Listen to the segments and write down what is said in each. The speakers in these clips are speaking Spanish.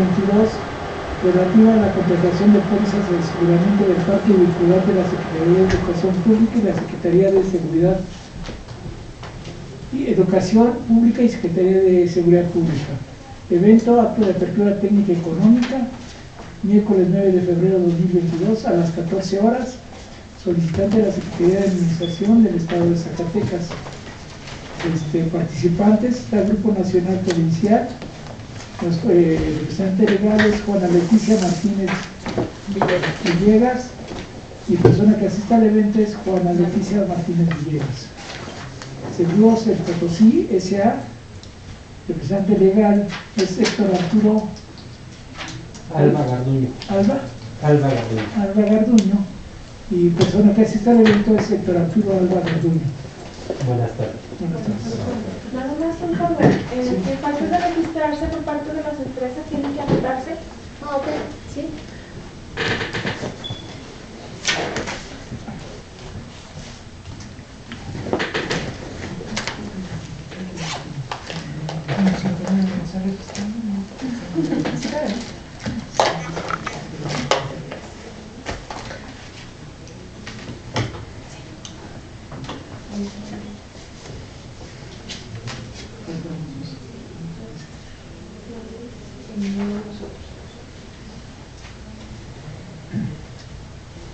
22, relativa a la contratación de pólizas de aseguramiento del parque vehicular de la Secretaría de Educación Pública y la Secretaría de Seguridad y Educación Pública y Secretaría de Seguridad Pública. Evento, acto de apertura técnica económica, miércoles 9 de febrero de 2022 a las 14 horas, solicitante de la Secretaría de Administración del Estado de Zacatecas. Participantes, está el Grupo Nacional Provincial, los representantes legales Juana Leticia Martínez Villegas y persona que asista al evento es Juana Leticia Martínez Villegas. Seguros El Potosí S.A., representante legal es Héctor Arturo Alba Garduño. Alba Garduño, y persona que asista al evento es Héctor Arturo Alba Garduño. Buenas tardes. Buenas tardes. Nada más un favor, en parte de registrarse por parte de las empresas tienen que anotarse. Ah, ok, sí.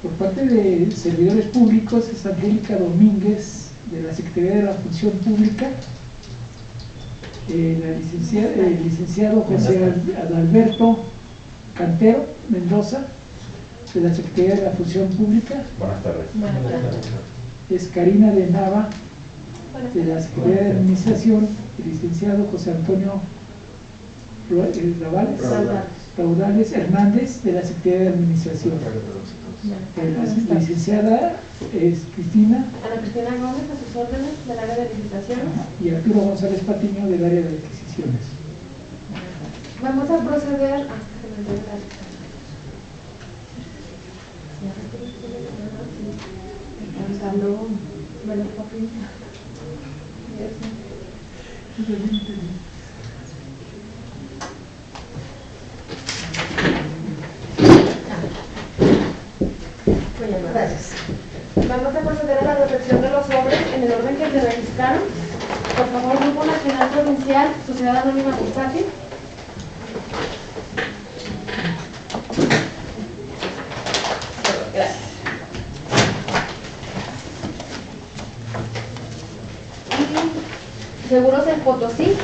Por parte de servidores públicos es Angélica Domínguez, de la Secretaría de la Función Pública, el licenciado José Adalberto Cantero Mendoza, de la Secretaría de la Función Pública. Buenas tardes. Es Karina de Nava, de la Secretaría de Administración, el licenciado José Antonio Raudales Hernández, de la Secretaría de Administración. La licenciada es Cristina. Ana Cristina Gómez, a sus órdenes, del área de licitaciones. Y Arturo González Patiño, del área de adquisiciones. Vamos a proceder. Gracias. Vamos a proceder a la recepción de los sobres en el orden que se registraron. Por favor, Grupo Nacional Provincial, Sociedad Anónima Bursátil. Gracias. Y Seguros El Potosí.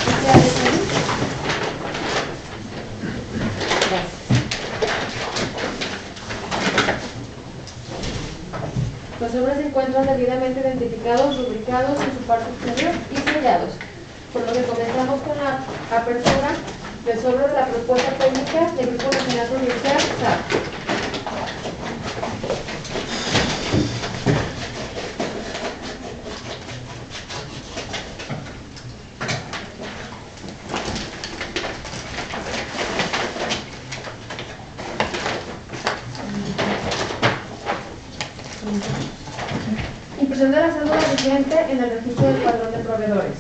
Los sobres se encuentran debidamente identificados, rubricados en su parte exterior y sellados, por lo que comenzamos con la apertura del sobre de la propuesta técnica del Grupo Nacional Provincial SAP. Impresión de la cédula vigente en el registro del padrón de proveedores.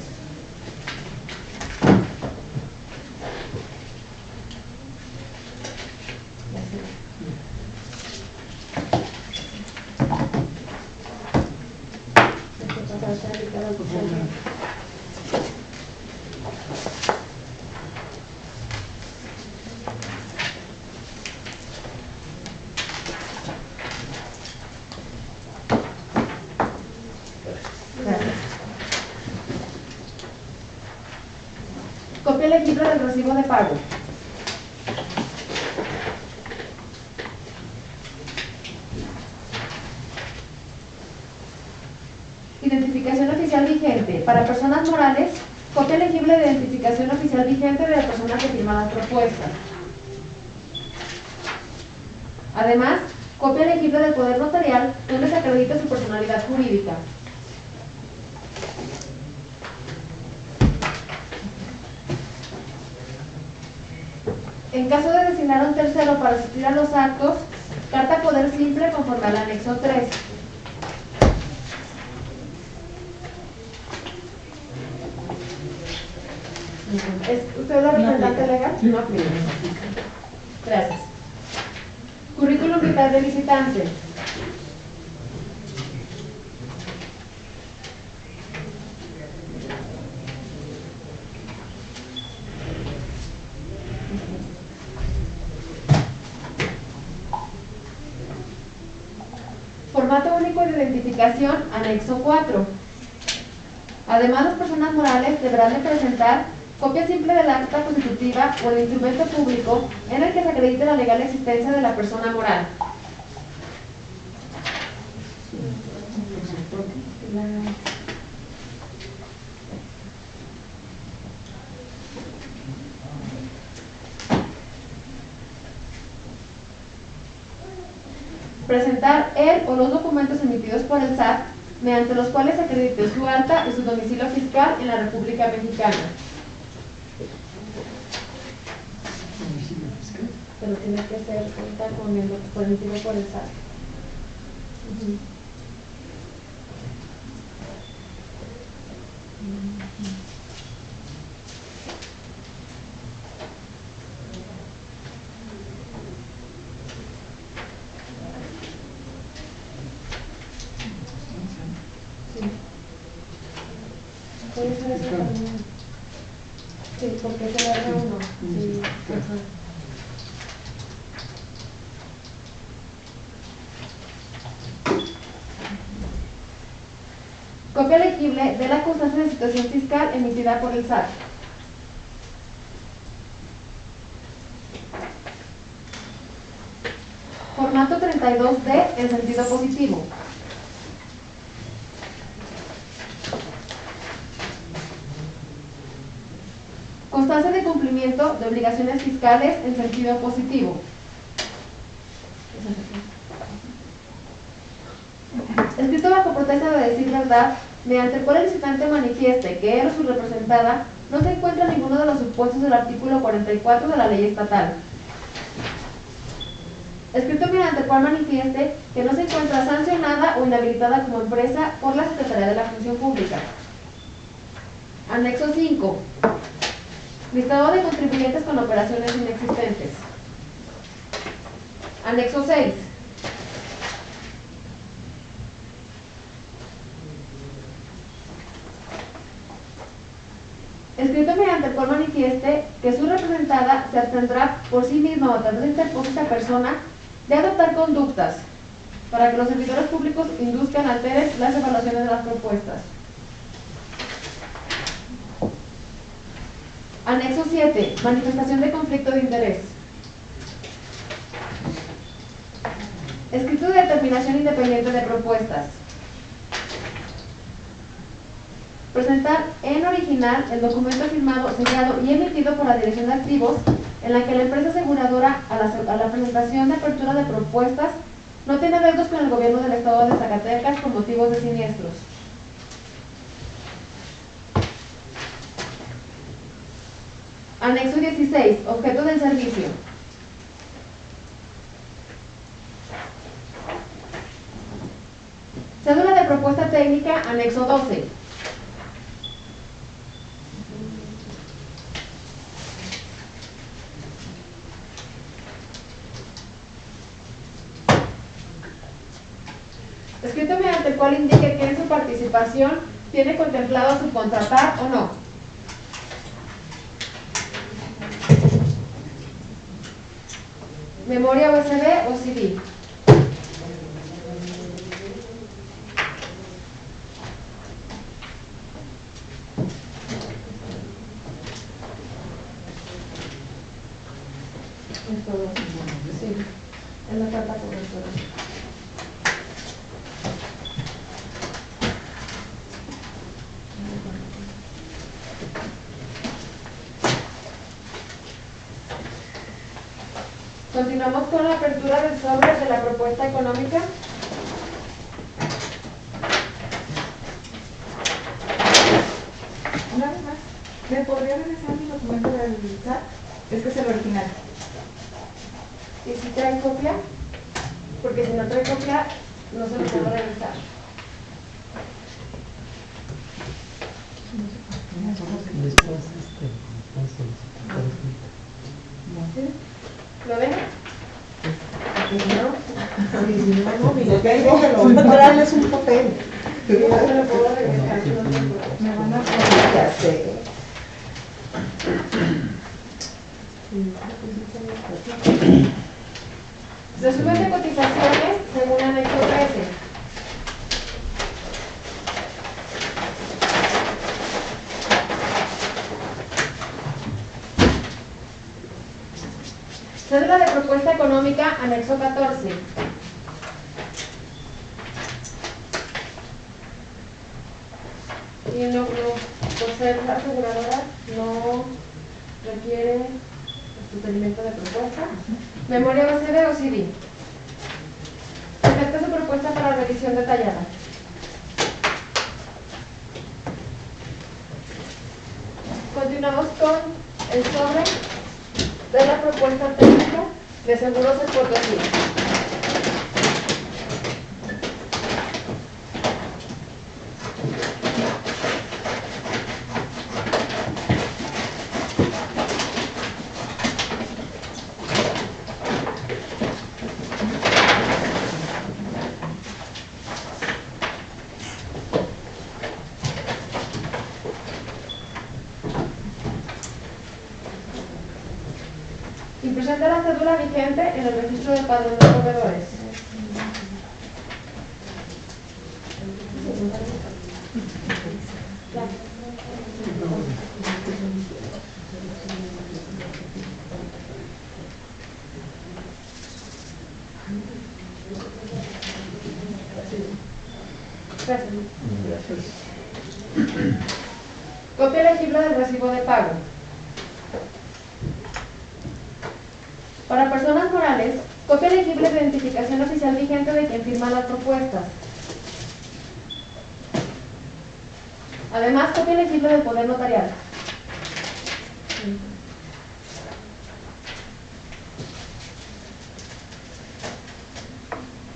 Copia legible del recibo de pago. Identificación oficial vigente. Para personas morales, copia legible de identificación oficial vigente de la persona que firma las propuestas. Además, copia legible del poder notarial donde se acredita su personalidad jurídica. En caso de designar a un tercero para asistir a los actos, carta poder simple conforme al anexo 3. ¿Es usted la representante legal? Sí. No aplica. Gracias. Currículum vital del visitante. Formato único de identificación, anexo 4. Además, las personas morales deberán de presentar copia simple del acta constitutiva o el instrumento público en el que se acredite la legal existencia de la persona moral. Presentar el o los documentos emitidos por el SAT mediante los cuales se acredite su alta y su domicilio fiscal en la República Mexicana. Pero tiene que ser cuenta con el documento emitido por el SAT. Puede ser eso también. Sí, porque es el R1. Sí. Ajá. Copia legible de la constancia de situación fiscal emitida por el SAT. Formato 32D en sentido positivo. Constancia de cumplimiento de obligaciones fiscales en sentido positivo. Escrito bajo protesta de decir verdad, mediante el cual el licitante manifieste que él o su representada no se encuentra en ninguno de los supuestos del artículo 44 de la ley estatal. Escrito mediante el cual manifieste que no se encuentra sancionada o inhabilitada como empresa por la Secretaría de la Función Pública. Anexo 5. Listado de contribuyentes con operaciones inexistentes. Anexo 6. Escrito mediante el cual manifieste que su representada se abstendrá por sí misma o a través de interpósita persona de adoptar conductas para que los servidores públicos induzcan, alteren las evaluaciones de las propuestas. Anexo 7. Manifestación de conflicto de interés. Escrito de determinación independiente de propuestas. Presentar en original el documento firmado, sellado y emitido por la Dirección de Activos en la que la empresa aseguradora a la presentación de apertura de propuestas no tiene deudos con el gobierno del estado de Zacatecas por motivos de siniestros. Anexo 16. Objeto del servicio. Cédula de propuesta técnica, anexo 12. Escrito mediante el cual indique que en su participación tiene contemplado subcontratar o no. Memoria USB o CD. Es todo. Sí, es la carta correctora. Continuamos con la apertura del sobre de la propuesta económica. Una vez más, ¿me podría regresar mi documento del SAT? Es que es el original. ¿Y si trae copia? Porque si no trae copia, no se lo puedo regresar. Después, puedes solicitar. ¿Lo deja? Sí, si no, no, mira, que ahí déjalo, para darles un papel. Sí, no se lo puedo regresar, no se lo puedo. Me van a poner, ya sé. Resumen de cotizaciones según anexo 13. Cédula de propuesta económica, anexo 14. Y no, por ser aseguradora, no requiere sostenimiento de propuesta. Memoria USB o CD. Acepta su propuesta para revisión detallada. Continuamos con el sobre de la propuesta técnica de Seguros de Potosí. Y presenta la cédula vigente en el registro de padrón de proveedores. Gracias. Copia legible del recibo de pago. Para personas morales, copia legible de identificación oficial vigente de quien firma las propuestas. Además, copia legible del poder notarial.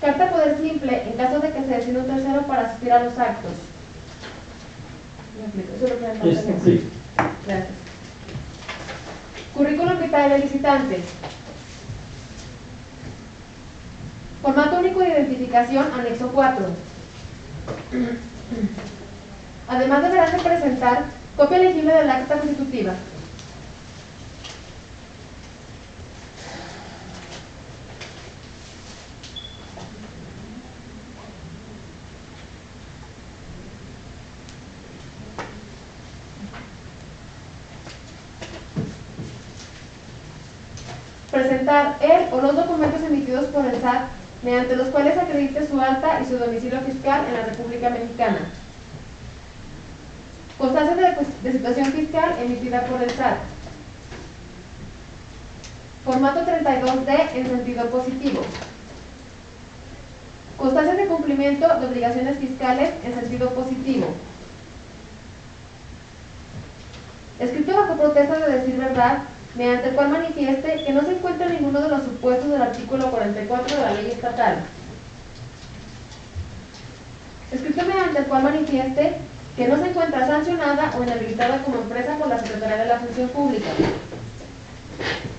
Carta poder simple en caso de que se decida un tercero para asistir a los actos. ¿Me explico? Eso es lo que me falta en Sí. Gracias. Currículum vitae del licitante. Formato único de identificación, anexo 4. Además deberán de presentar copia legible del acta constitutiva. Presentar el o los documentos emitidos por el SAT mediante los cuales acredite su alta y su domicilio fiscal en la República Mexicana. Constancia de situación fiscal emitida por el SAT. Formato 32D en sentido positivo. Constancia de cumplimiento de obligaciones fiscales en sentido positivo. Escrito bajo protesta de decir verdad, mediante el cual manifieste que no se encuentra ninguno de los supuestos del artículo 44 de la ley estatal. Escrito mediante el cual manifieste que no se encuentra sancionada o inhabilitada como empresa por la Secretaría de la Función Pública.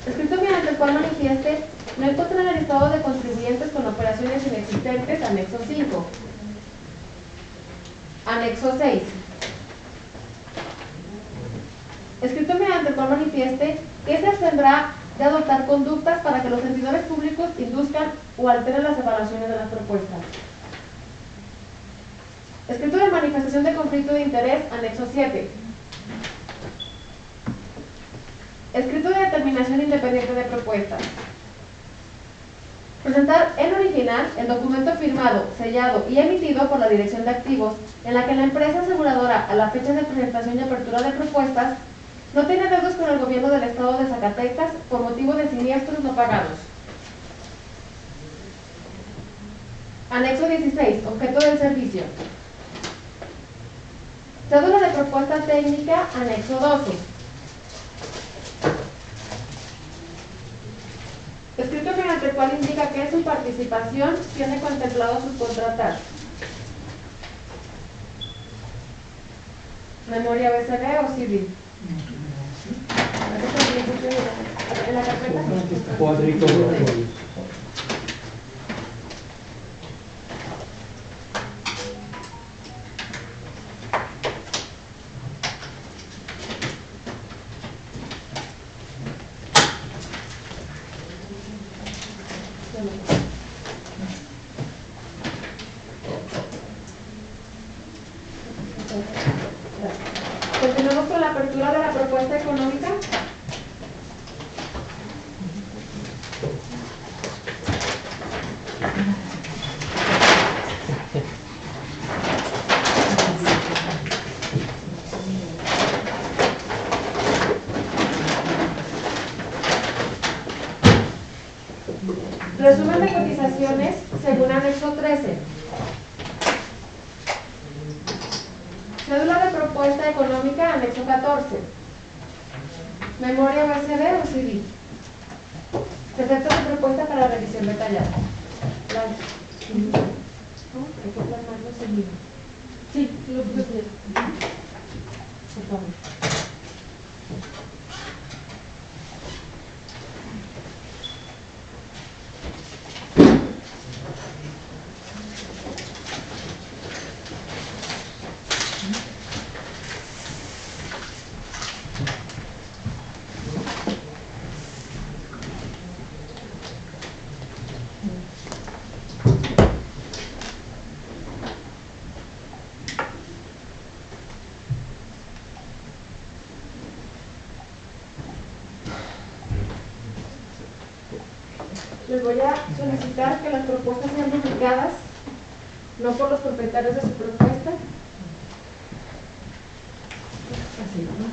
Escrito mediante el cual manifieste no encuentra en el listado de contribuyentes con operaciones inexistentes, anexo 5. Anexo 6. Escrito mediante el cual manifieste que se abstendrá de adoptar conductas para que los servidores públicos induzcan o alteren las evaluaciones de las propuestas. Escrito de manifestación de conflicto de interés, anexo 7. Escrito de determinación independiente de propuestas. Presentar en original el documento firmado, sellado y emitido por la Dirección de Activos, en la que la empresa aseguradora, a la fecha de presentación y apertura de propuestas, no tiene deudas con el gobierno del estado de Zacatecas por motivo de siniestros no pagados. Anexo 16. Objeto del servicio. Cédula de propuesta técnica, anexo 12. Escrito mediante el cual indica que su participación tiene contemplado subcontratar. Memoria USB o civil. en la carpeta. Cuadrículo. Continuamos con la apertura de la propuesta económica. Resumen de cotizaciones según anexo 13. Cédula de propuesta económica, anexo 14. Memoria USB o CD. Defectos de propuesta para revisión detallada. Hay que plasmarlo seguido. Sí, lo prefiero. Por favor. Les voy a solicitar que las propuestas sean duplicadas, no por los propietarios de su propuesta. Así, ¿no?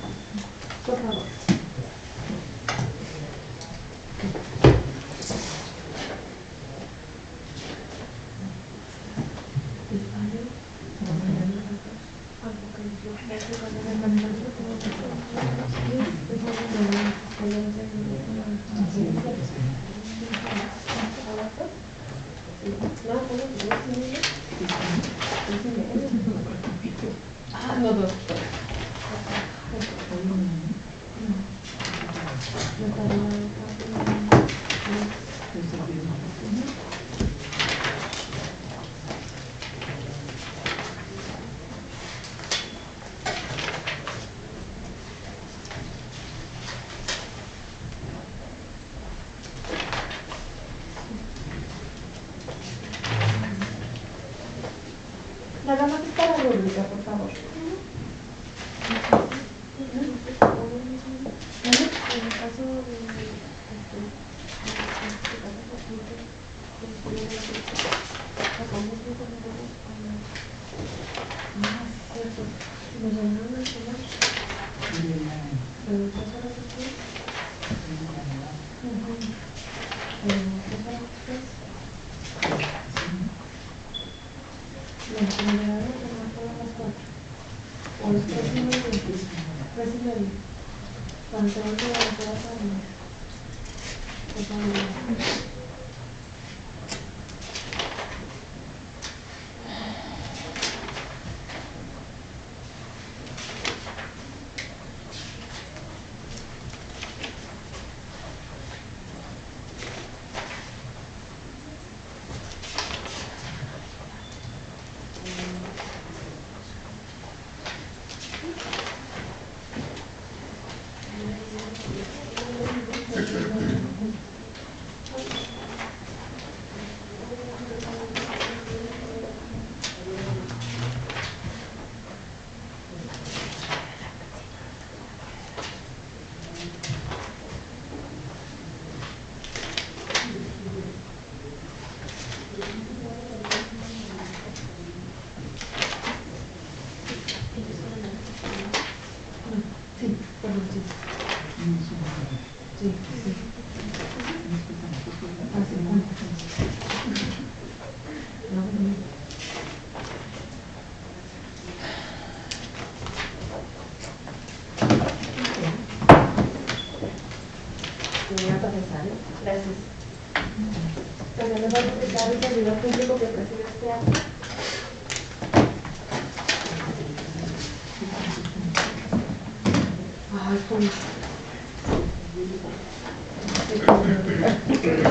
Por favor. Ah, no, dos. Nada más está la rúbrica, por favor. Gracias. También les voy a explicar el servidor público que preside este acto. Ay, pues.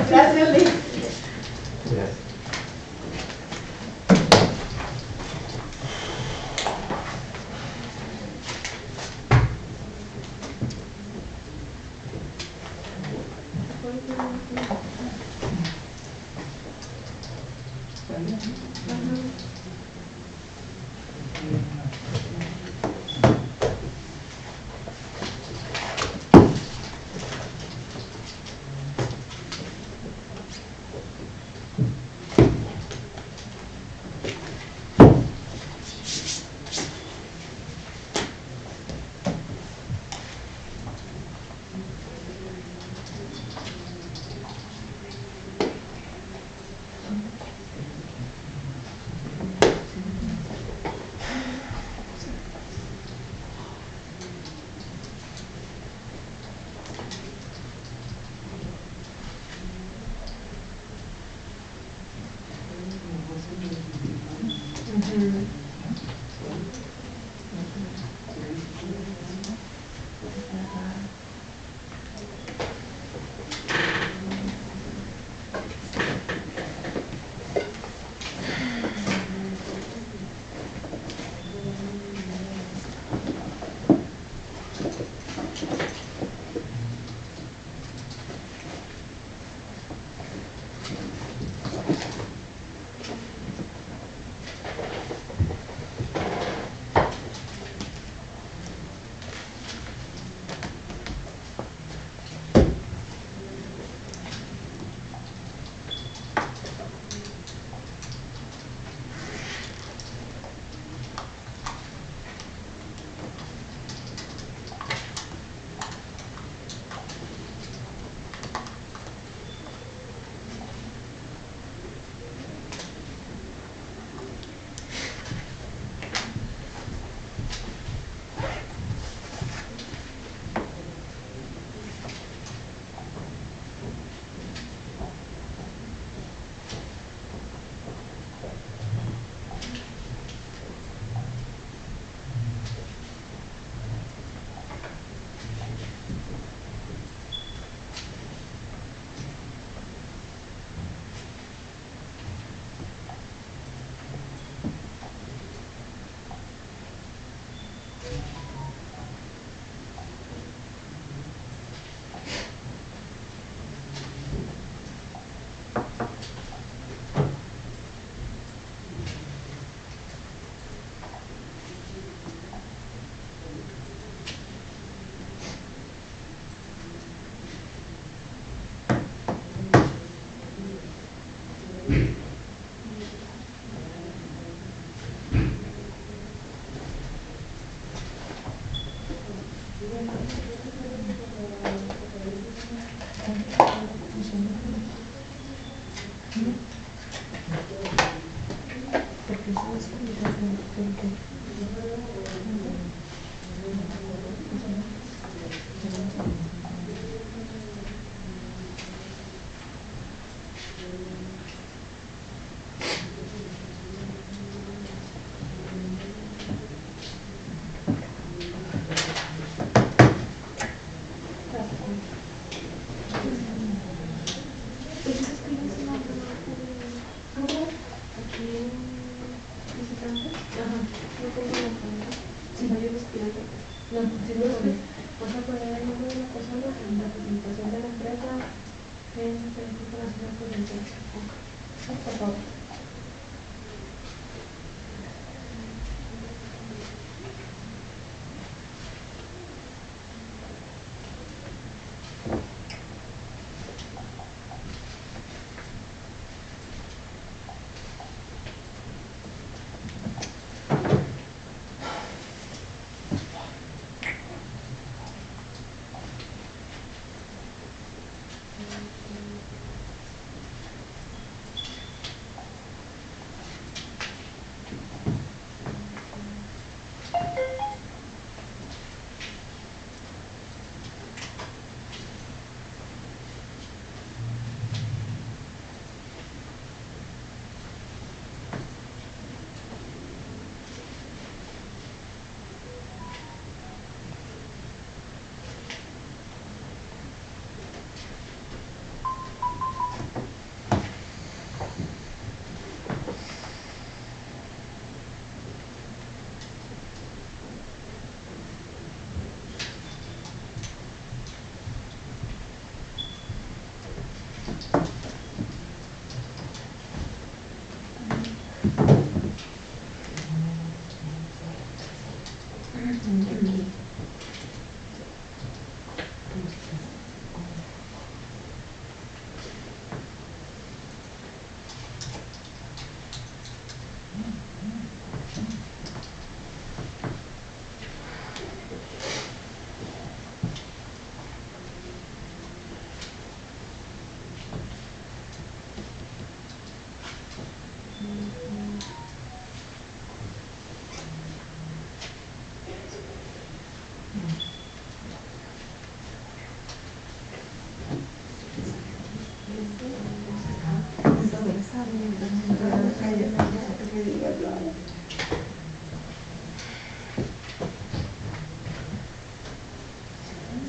Gracias, Liz. Gracias.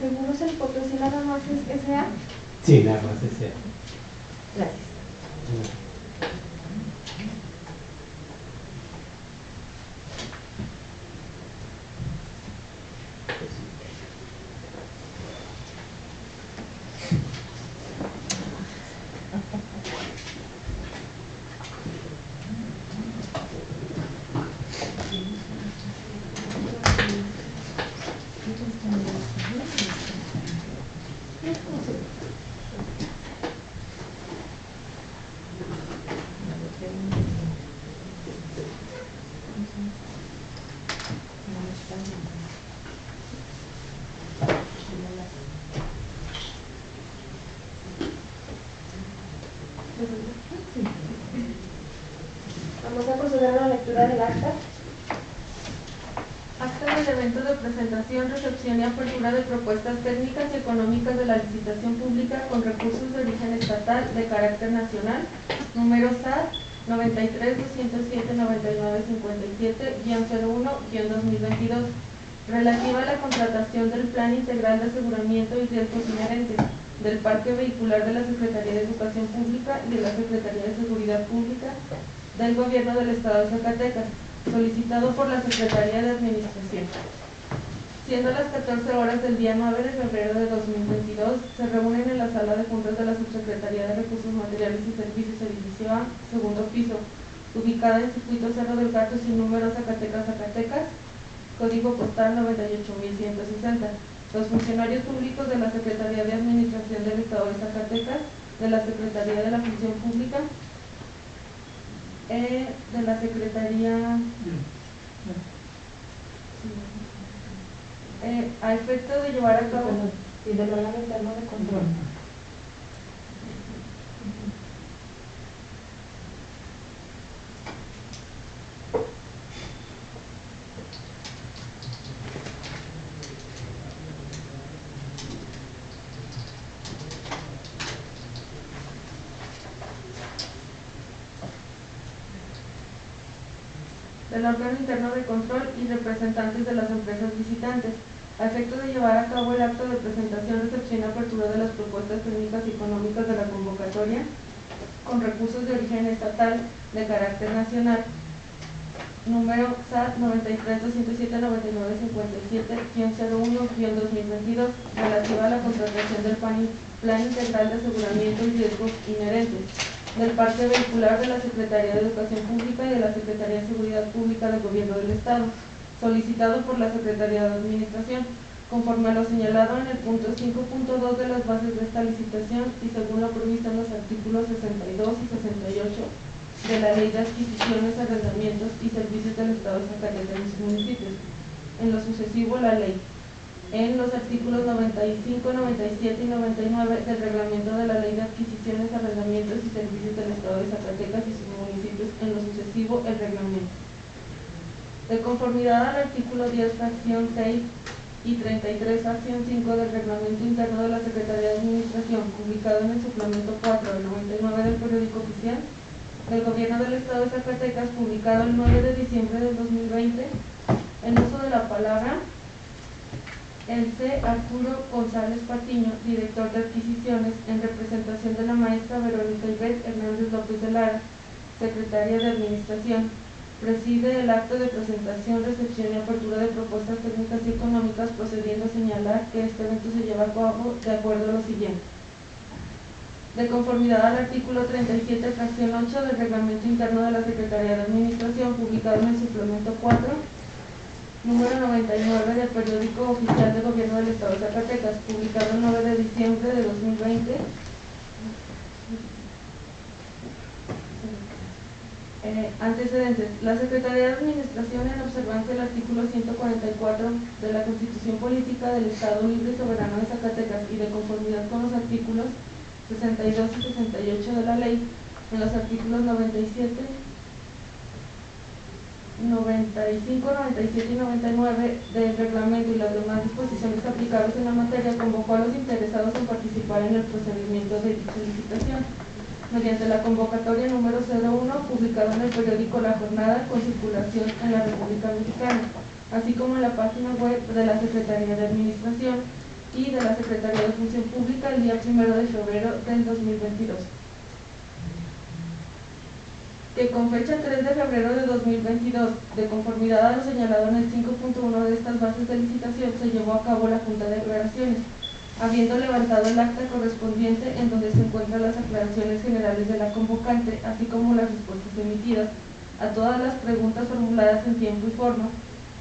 ¿Seguros El Potosí nada más es S.A.? Sí, nada más ese. Gracias. Vamos a proceder a la lectura del acta. Acta del evento de presentación, recepción y apertura de propuestas técnicas y económicas de la licitación pública con recursos de origen estatal de carácter nacional, número SAT 93-207-9957-01-2022, relativa a la contratación del Plan Integral de Aseguramiento y Riesgos Inherentes del Parque Vehicular de la Secretaría de Educación Pública y de la Secretaría de Seguridad Pública del Gobierno del Estado de Zacatecas, solicitado por la Secretaría de Administración. Siendo las 14 horas del día 9 de febrero de 2022, se reúnen en la sala de juntas de la Subsecretaría de Recursos Materiales y Servicios, edificio A, segundo piso, ubicada en Circuito Cerro del Gato, sin número, Zacatecas, Zacatecas, código postal 98160. Los funcionarios públicos de la Secretaría de Administración del Estado de Zacatecas, de la Secretaría de la Función Pública, de la Secretaría, a efecto de llevar a cabo, y del órgano interno de control. del órgano interno de control y representantes de las empresas visitantes, a efecto de llevar a cabo el acto de presentación, recepción y apertura de las propuestas técnicas y económicas de la convocatoria con recursos de origen estatal de carácter nacional, número SAT 93-207-9957-01-2022, relativa a la contratación del Plan Integral de Aseguramiento y Riesgos Inherentes del Parque Vehicular de la Secretaría de Educación Pública y de la Secretaría de Seguridad Pública del Gobierno del Estado, solicitado por la Secretaría de Administración, conforme a lo señalado en el punto 5.2 de las bases de esta licitación y según lo previsto en los artículos 62 y 68 de la Ley de Adquisiciones, Arrendamientos y Servicios del Estado de Zacatecas y sus municipios. En lo sucesivo, la ley. En los artículos 95, 97 y 99 del reglamento de la Ley de Adquisiciones, Arrendamientos y Servicios del Estado de Zacatecas y sus municipios. En lo sucesivo, el reglamento. De conformidad al artículo 10, fracción 6 y 33, fracción 5 del reglamento interno de la Secretaría de Administración, publicado en el suplemento 4 del 99 del periódico oficial del Gobierno del Estado de Zacatecas, publicado el 9 de diciembre del 2020, en uso de la palabra, el C. Arturo González Patiño, director de adquisiciones, en representación de la maestra Verónica Ivette Hernández López de Lara, secretaria de Administración, preside el acto de presentación, recepción y apertura de propuestas técnicas y económicas, procediendo a señalar que este evento se lleva a cabo de acuerdo a lo siguiente. De conformidad al artículo 37, fracción 8 del Reglamento Interno de la Secretaría de Administración, publicado en el suplemento 4, número 99 del Periódico Oficial de Gobierno del Estado de Zacatecas, publicado el 9 de diciembre de 2020. Antecedentes. La Secretaría de Administración, en observancia del artículo 144 de la Constitución Política del Estado Libre y Soberano de Zacatecas y de conformidad con los artículos 62 y 68 de la ley, en los artículos 95, 97 y 99 del reglamento y las demás disposiciones aplicables en la materia, convocó a los interesados en participar en el procedimiento de dicha licitación mediante la convocatoria número 01, publicada en el periódico La Jornada, con circulación en la República Mexicana, así como en la página web de la Secretaría de Administración y de la Secretaría de Función Pública el día 1 de febrero del 2022. Que con fecha 3 de febrero de 2022, de conformidad a lo señalado en el 5.1 de estas bases de licitación, se llevó a cabo la Junta de Aclaraciones, habiendo levantado el acta correspondiente en donde se encuentran las aclaraciones generales de la convocante, así como las respuestas emitidas a todas las preguntas formuladas en tiempo y forma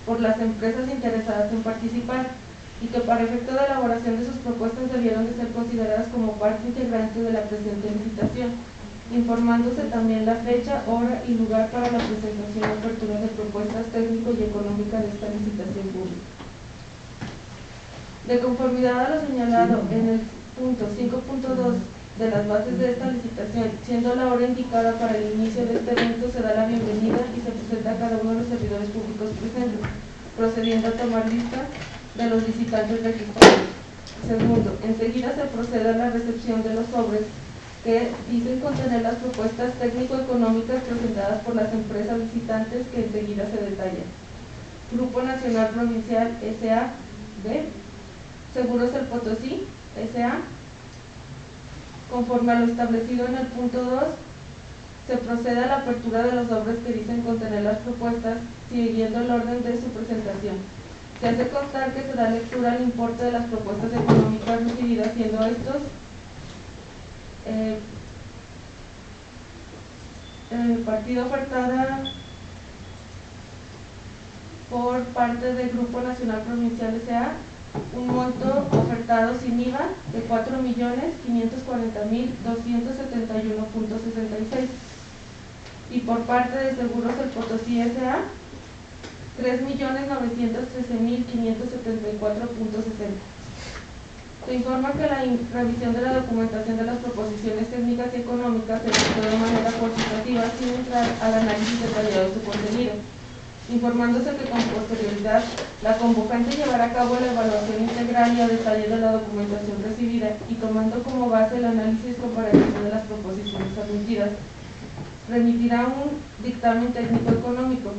por las empresas interesadas en participar, y que para efecto de elaboración de sus propuestas debieron de ser consideradas como parte integrante de la presente licitación, informándose también la fecha, hora y lugar para la presentación y apertura de propuestas técnico y económicas de esta licitación pública. De conformidad a lo señalado en el punto 5.2 de las bases de esta licitación, siendo la hora indicada para el inicio de este evento, se da la bienvenida y se presenta a cada uno de los servidores públicos presentes, procediendo a tomar lista de los visitantes registrados. Segundo, enseguida se procede a la recepción de los sobres que dicen contener las propuestas técnico-económicas presentadas por las empresas visitantes, que enseguida se detallan. Grupo Nacional Provincial S.A.B. Seguros El Potosí S.A. Conforme a lo establecido en el punto 2, se procede a la apertura de los sobres que dicen contener las propuestas, siguiendo el orden de su presentación. Se hace constar que se da lectura al importe de las propuestas económicas recibidas, siendo estos partida ofertada por parte del Grupo Nacional Provincial S.A., un monto ofertado sin IVA de 4.540.271.66, y por parte de Seguros El Potosí S.A., 3.913.574.60. Se informa que la revisión de la documentación de las proposiciones técnicas y económicas se efectuó de manera cuantitativa sin entrar al análisis detallado de su contenido, informándose que con posterioridad la convocante llevará a cabo la evaluación integral y a detalle de la documentación recibida y, tomando como base el análisis comparativo de las proposiciones admitidas, remitirá un dictamen técnico económico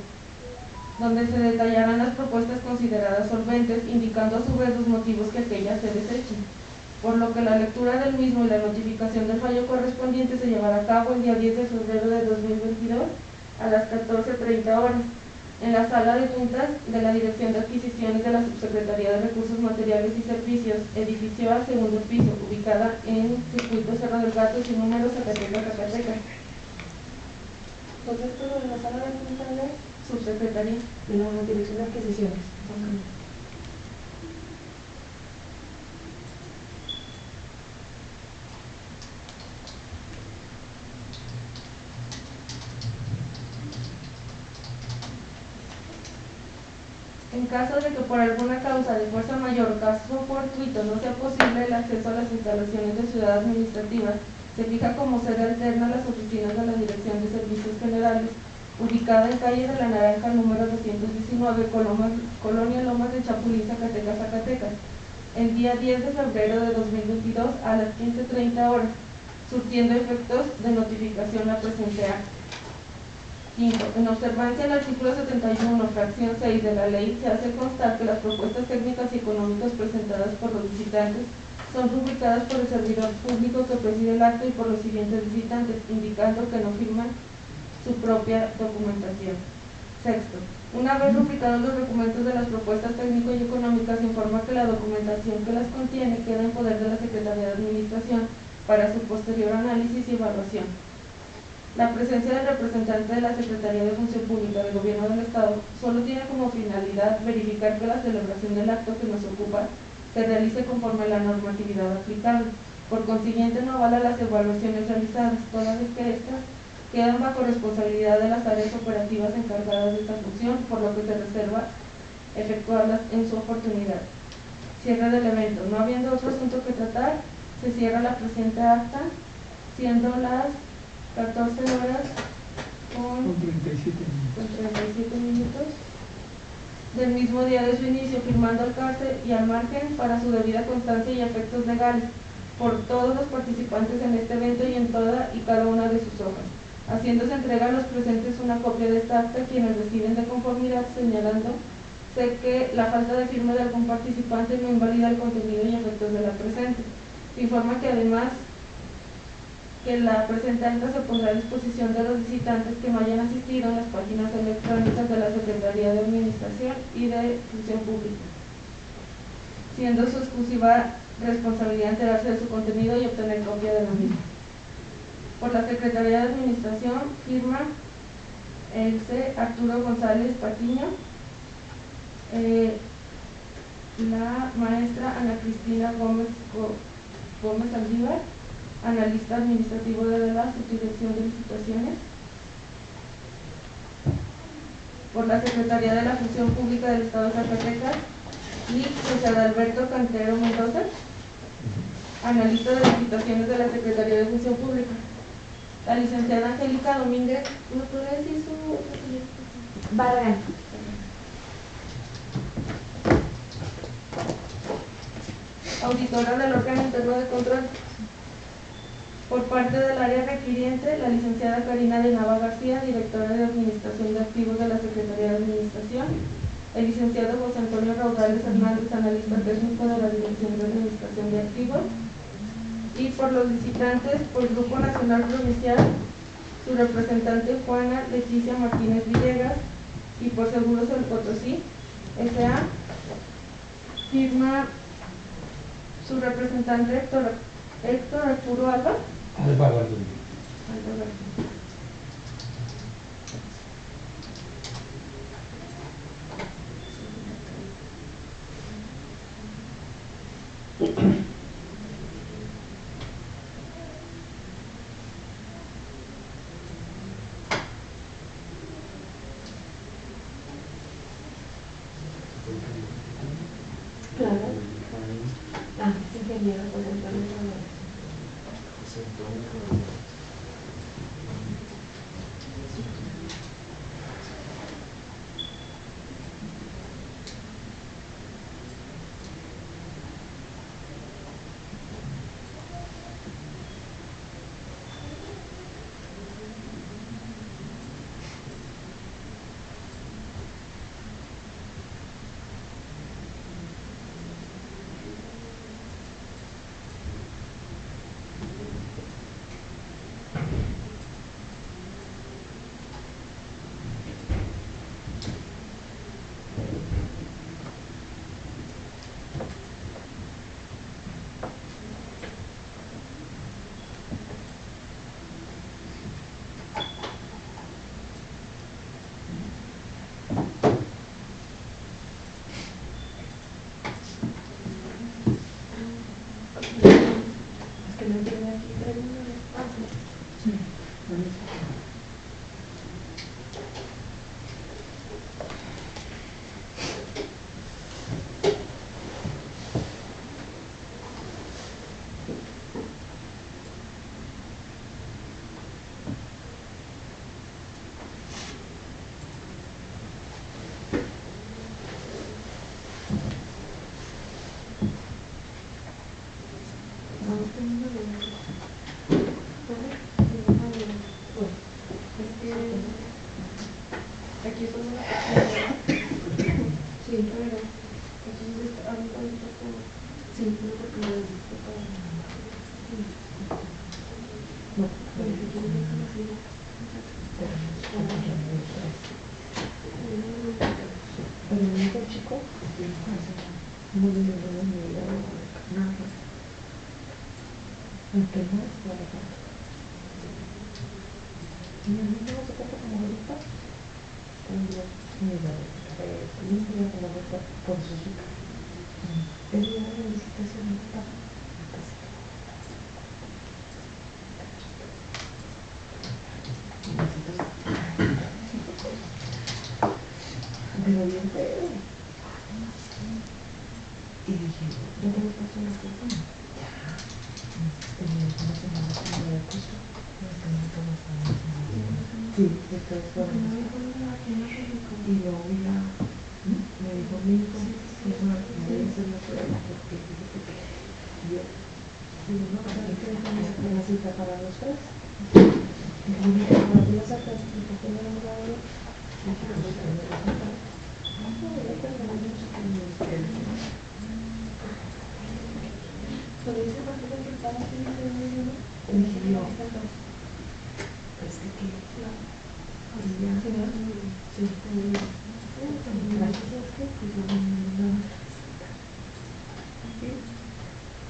donde se detallarán las propuestas consideradas solventes, indicando a su vez los motivos que aquellas se desechen, por lo que la lectura del mismo y la notificación del fallo correspondiente se llevará a cabo el día 10 de febrero de 2022 a las 14:30 horas en la sala de juntas de la Dirección de Adquisiciones de la Subsecretaría de Recursos Materiales y Servicios, edificio A, segundo piso, ubicada en Circuito Cerro del Gato, sin número, Zacatecas, Zacatecas. ¿Dónde estuvo en la sala de juntas de Subsecretaría de la Dirección de Adquisiciones? En caso de que por alguna causa de fuerza mayor o caso fortuito no sea posible el acceso a las instalaciones de Ciudad Administrativa, se fija como sede alterna las oficinas de la Dirección de Servicios Generales, ubicada en calle de la Naranja número 219, Colonia Lomas de Chapulín, Zacatecas, Zacatecas, el día 10 de febrero de 2022 a las 15:30 horas, surtiendo efectos de notificación a presente acta. 5. En observancia del artículo 71, fracción 6 de la ley, se hace constar que las propuestas técnicas y económicas presentadas por los visitantes son rubricadas por el servidor público que preside el acto y por los siguientes visitantes, indicando que no firman su propia documentación. 6. Una vez rubricados los documentos de las propuestas técnico y económicas, se informa que la documentación que las contiene queda en poder de la Secretaría de Administración, para su posterior análisis y evaluación. La presencia del representante de la Secretaría de Función Pública del Gobierno del Estado solo tiene como finalidad verificar que la celebración del acto que nos ocupa se realice conforme a la normatividad aplicable. Por consiguiente, no avala las evaluaciones realizadas, todas vez que estas quedan bajo responsabilidad de las áreas operativas encargadas de esta función, por lo que se reserva efectuarlas en su oportunidad. Cierre del evento. No habiendo otro asunto que tratar, se cierra la presente acta, siendo las 14 horas Con 37 minutos. con 37 minutos del mismo día de su inicio, firmando al cárcel y al margen para su debida constancia y efectos legales por todos los participantes en este evento y en toda y cada una de sus hojas, haciéndose entrega a los presentes una copia de esta acta, quienes deciden de conformidad, señalando que la falta de firma de algún participante no invalida el contenido y efectos de la presente. Se informa que además que la presente acta se pondrá a disposición de los visitantes que no hayan asistido en las páginas electrónicas de la Secretaría de Administración y de Función Pública, siendo su exclusiva responsabilidad enterarse de su contenido y obtener copia de la misma. Por la Secretaría de Administración firma el C. Arturo González Patiño, la maestra Ana Cristina Gómez Aldívar, analista administrativo de la Subdirección de Licitaciones. Por la Secretaría de la Función Pública del Estado de Zacatecas, y José Alberto Cantero Mendoza, analista de licitaciones de la Secretaría de Función Pública. La licenciada Angélica Domínguez, ¿me puede decir su Barragán. Auditora del órgano interno de control. Por parte del área requiriente, la licenciada Karina de Nava García, directora de Administración de Activos de la Secretaría de Administración, el licenciado José Antonio Raudales Hernández, analista técnico de la Dirección de Administración de Activos, y por los visitantes, por Grupo Nacional Provincial, su representante Juana Leticia Martínez Villegas, y por Seguros del Potosí, S.A., firma su representante Héctor Arturo Alba. Alba Gardini. Claro. Ah, ingeniero José Antonio Rodríguez. Aquí son una sí, pero entonces ahorita sí, no porque lo dice todo. No, el único chico muy bien, nada. Aunque no es la verdad. Y a mí no se trata como ahorita, también mi madre, limpia como ahorita por su azúcar. El día de la licitación no está. Pero bien feo. Y dije, ¿ya te pasó la fortuna? Ya. Una semana como de curso. Sí, esto es bueno. Y luego ya me dijo mi hijo, es una hacer la prueba porque fíjate que yo digo, no, ¿para qué déjame sacar la cita para los tres? Y yo dije, no, voy a sacar, y por qué no me lo hago? Y dije, pues que me lo sacar. No, ya cuando me dicho que me cuando dice cuánto tiempo estaba aquí, dije yo, pues de que y ya, sí, gracias a usted, pues yo no me lo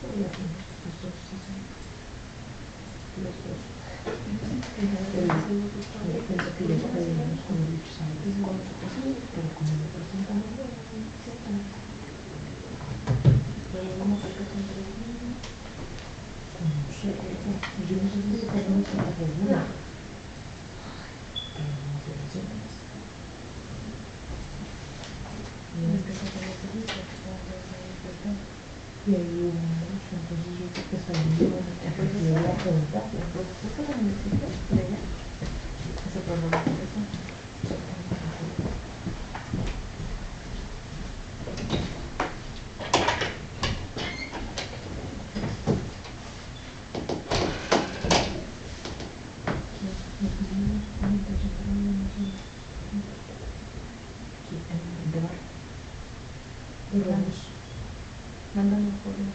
y ya los dos, los dos. Pensé que ya sabíamos como dichos antes, pero como me presentamos, bueno, pero vamos a que son 3 niños. No sé, yo no sé si se puede estar segura, pero no sé si se puede. Y es que se puede hacer y ahí hubo mucho, entonces yo creo que salió y yo la pregunta, pues ¿qué la necesito? De ella, ese problema que es mándame un correo.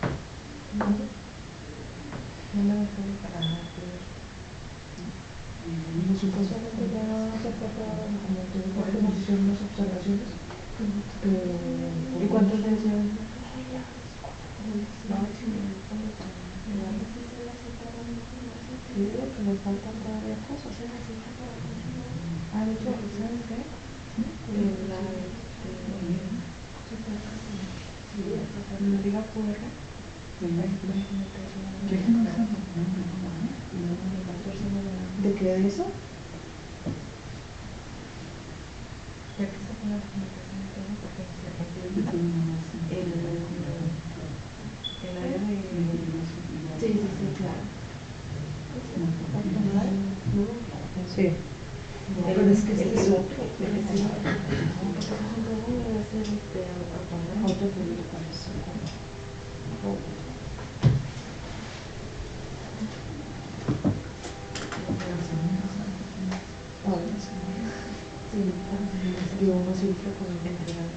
Mándame un correo para que supuestamente ya se trata como te digo que nos hicieron unas observaciones, pero ¿y cuántos días llevan? Sí, que nos faltan todavía cosas. Ah, de hecho, ¿sabes qué? La liga QR. ¿De qué de eso? Ya que está con la documentación y todo, porque el área de... Sí, claro. Sí. Pero es que este es otro. Yo no siempre con el entregar.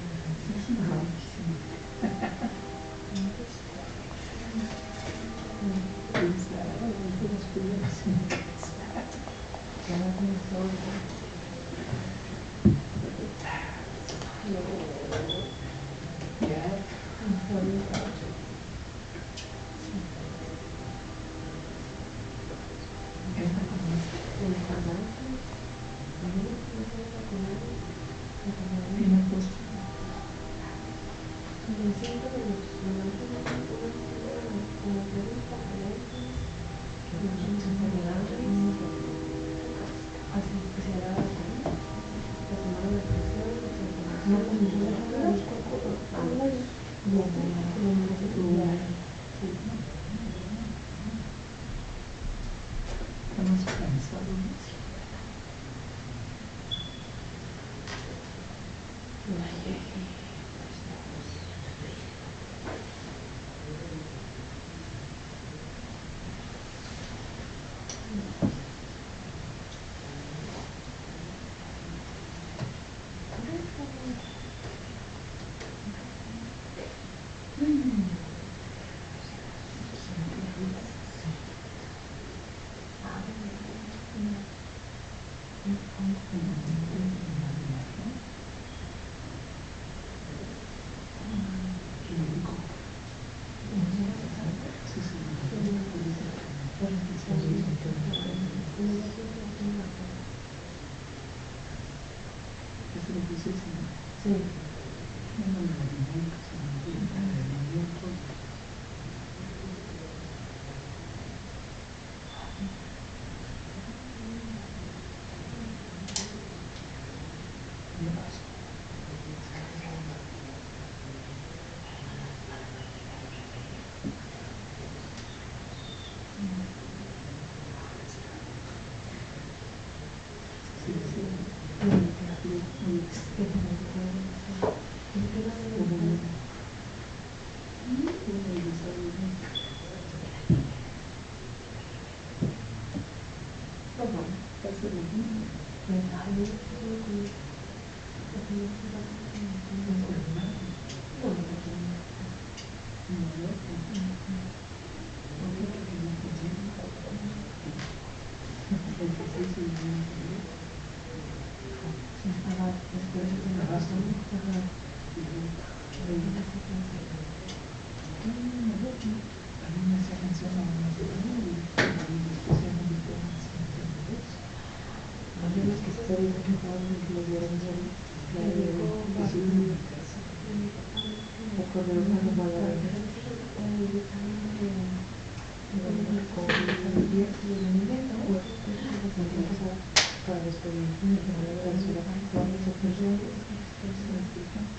Sí.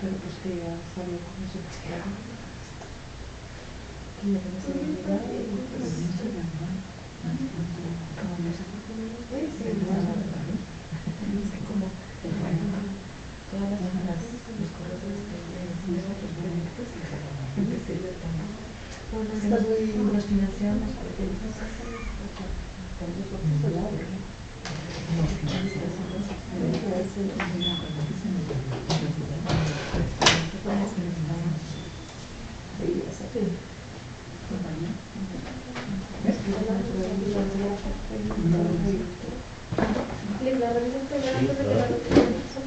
Pero pues que ya sabía cómo se explica. Que ya tenía seguridad y pues como todas las los correos de los proyectos empecé yo también. Bueno, estas los financiaron los proyectos. La revisión primero antes de que la revisión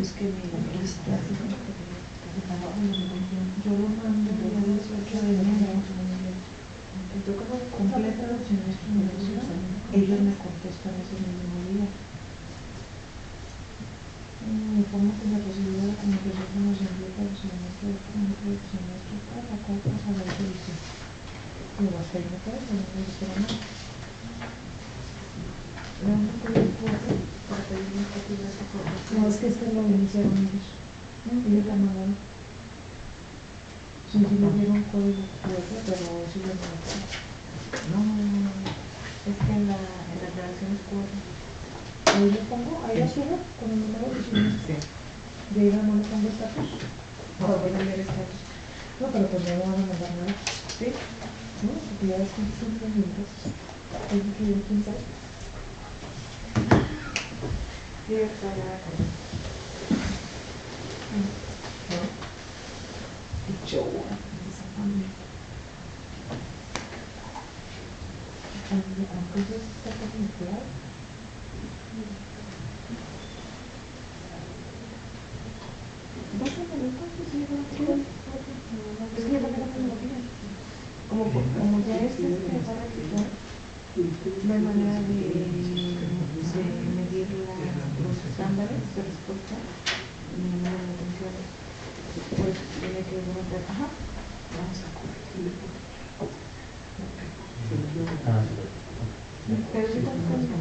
Es que mi lista, yo lo mando el 18 de enero, completa los semestres, ellos me contestan ese mismo día. Informo que la posibilidad de comunicación con los empleados del semestre del semestre para la cual pasa la autorización. Luego hasta ahí me quedo, no me espero nada. No me puedo para pedir una copia de esta formación. No, es que este lo iniciaron ellos. Ellos la mandaron. Sí, sí les dieron código QR, pero sí lo mandaron. No, es que en las relaciones QR. Ahí le pongo, ahí la subo con el número de semestre. De ahí no le pongo estatus. Para voy a leer estatus. No, pero pues no me van a mandar nada. ¿Sí? No, porque ya es con 5 minutos. Hay que ir a pensar. Sí, está ya acá. ¿no? Qué show, esa familia. Aunque eso está tan nuclear. Es que yo también lo tengo bien. Como ya es para quitar, no hay manera de medir los estándares de respuesta ni nada de atención. Pues tiene que demostrar, vamos a corregir. Pero yo tampoco.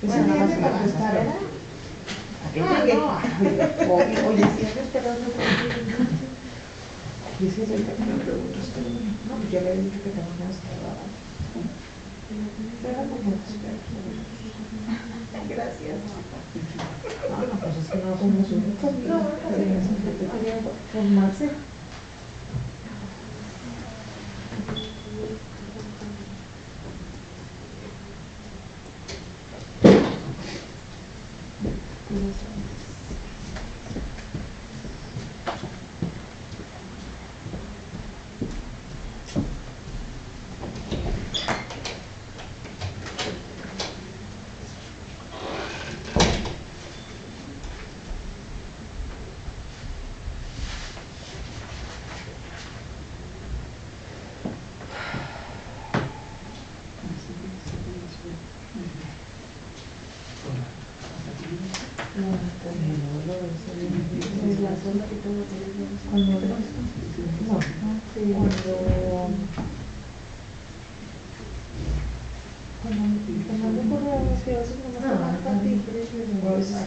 Bueno, nada más para contestar, ¿verdad? ¿A qué llegué? Oye, si has esperado no te y es que es el que me preguntas, no, pues ya le he dicho que tengo más trabajo. Pero no puedo esperar. Gracias. No, pues es que no somos únicos. No, quería formarse.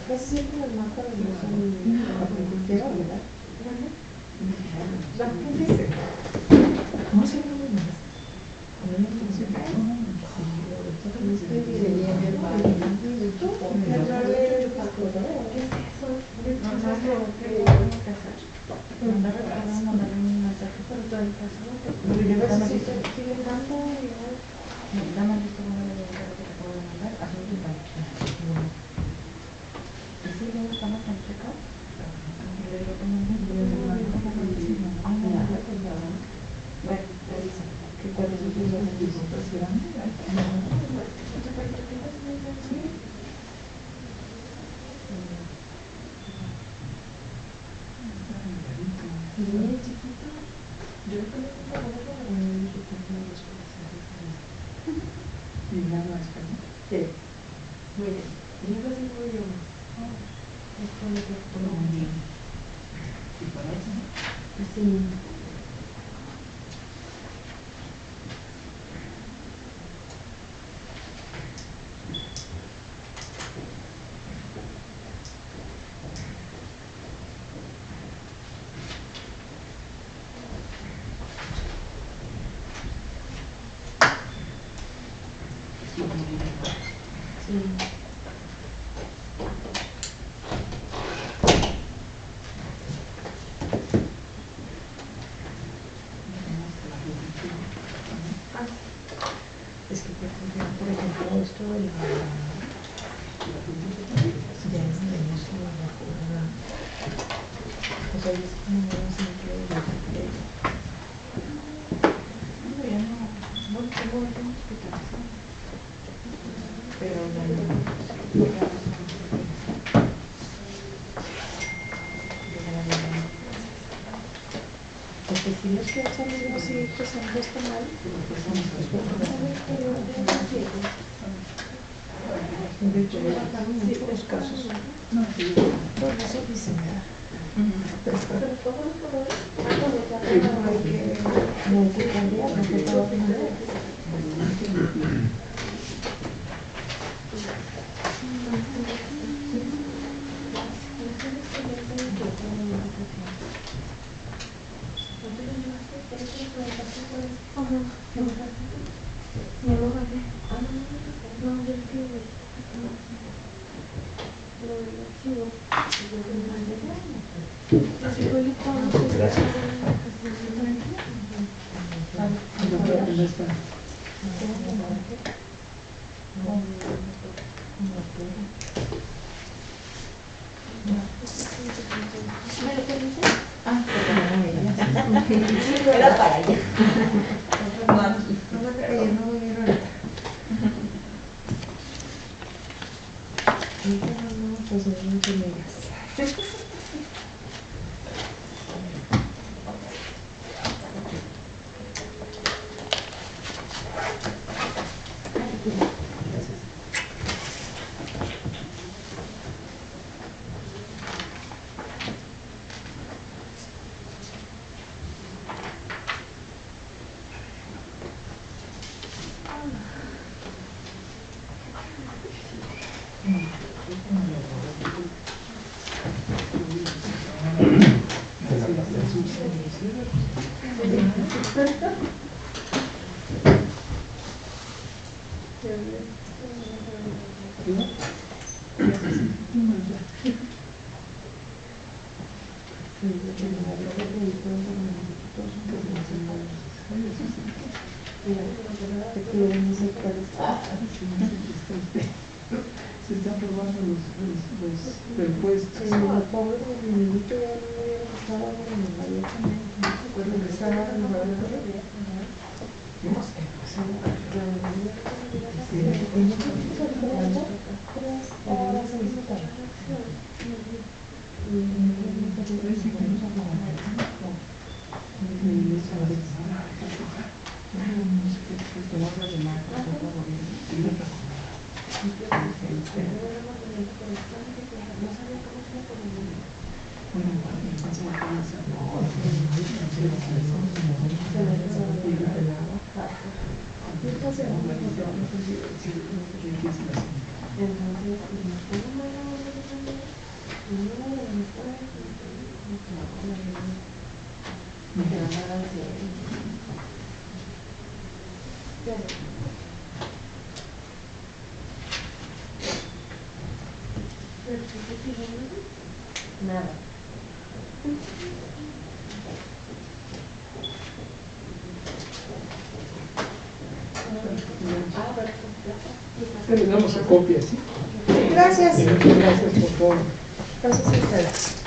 Casi siempre las marcas no son acupuntura, ¿verdad? ¿Cómo se llama? Es que, por ejemplo, esto de la... ya es de eso, la vacuna. O sea, es como un simple de... No, ya no... Bueno, tengo un hospital. Pero porque si los que han salido así, pues han puesto mal, de hecho, me bajaron mucho los casos. Por eso diseñar. Pero hay que no se cambia, no se puede aprender. No lo gané. No, yo sí, lo del archivo. Gracias. Era para allá. No aquí. No me cayendo muy bien ahorita. Ahorita no, pues no te digas. Se están robando los repuestos. Al pobre de mi niñito ya no me hubiera gustado en el María también. Cuando me estaba en el María. No sé, pues Nada. Le damos a copia, ¿sí? Gracias. Gracias por todo. Gracias a ustedes.